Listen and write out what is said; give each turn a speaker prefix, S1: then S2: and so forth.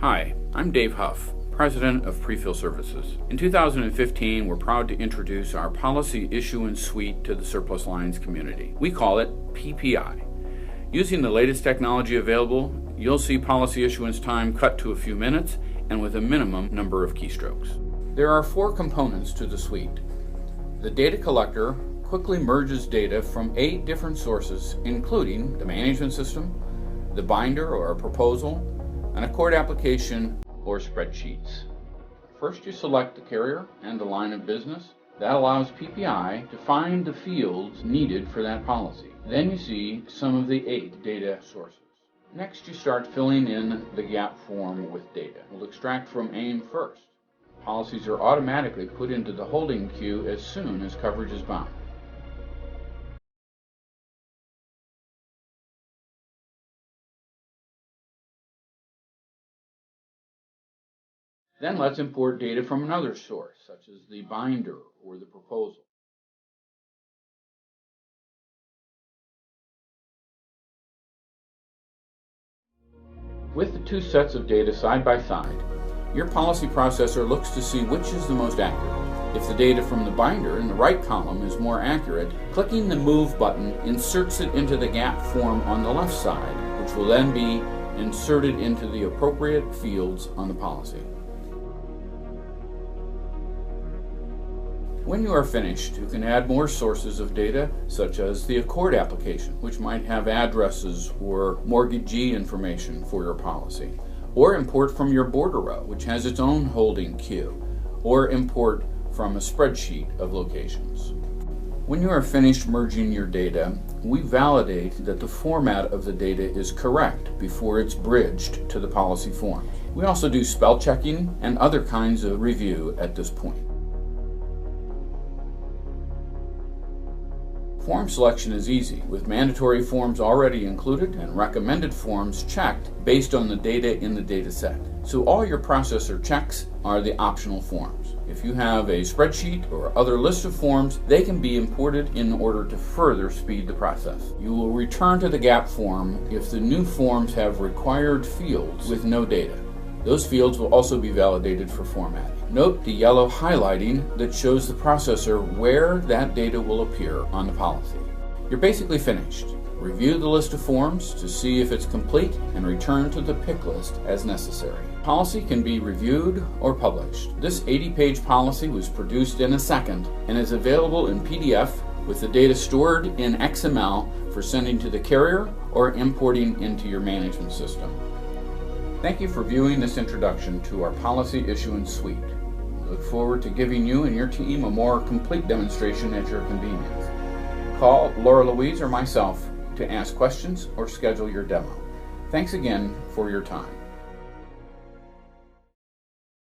S1: Hi, I'm Dave Huff, President of Prefill Services. In 2015, we're proud to introduce our Policy Issuance Suite to the surplus lines community. We call it PPI. Using the latest technology available, you'll see policy issuance time cut to a few minutes and with a minimum number of keystrokes. There are 4 components to the suite. The data collector quickly merges data from 8 different sources, including the management system, the binder or a proposal, an Accord application, or spreadsheets. First, you select the carrier and the line of business. That allows PPI to find the fields needed for that policy. Then you see some of the 8 data sources. Next, you start filling in the gap form with data. We'll extract from AIM first. Policies are automatically put into the holding queue as soon as coverage is bound. Then let's import data from another source, such as the binder or the proposal. With the 2 sets of data side by side, your policy processor looks to see which is the most accurate. If the data from the binder in the right column is more accurate, clicking the Move button inserts it into the gap form on the left side, which will then be inserted into the appropriate fields on the policy. When you are finished, you can add more sources of data, such as the Accord application, which might have addresses or mortgagee information for your policy, or import from your border row, which has its own holding queue, or import from a spreadsheet of locations. When you are finished merging your data, we validate that the format of the data is correct before it's bridged to the policy form. We also do spell checking and other kinds of review at this point. Form selection is easy, with mandatory forms already included and recommended forms checked based on the data in the data set. So all your processor checks are the optional forms. If you have a spreadsheet or other list of forms, they can be imported in order to further speed the process. You will return to the gap form if the new forms have required fields with no data. Those fields will also be validated for formatting. Note the yellow highlighting that shows the processor where that data will appear on the policy. You're basically finished. Review the list of forms to see if it's complete and return to the pick list as necessary. Policy can be reviewed or published. This 80-page policy was produced in a second and is available in PDF with the data stored in XML for sending to the carrier or importing into your management system. Thank you for viewing this introduction to our Policy Issuance Suite. We look forward to giving you and your team a more complete demonstration at your convenience. Call Laura Louise or myself to ask questions or schedule your demo. Thanks again for your time.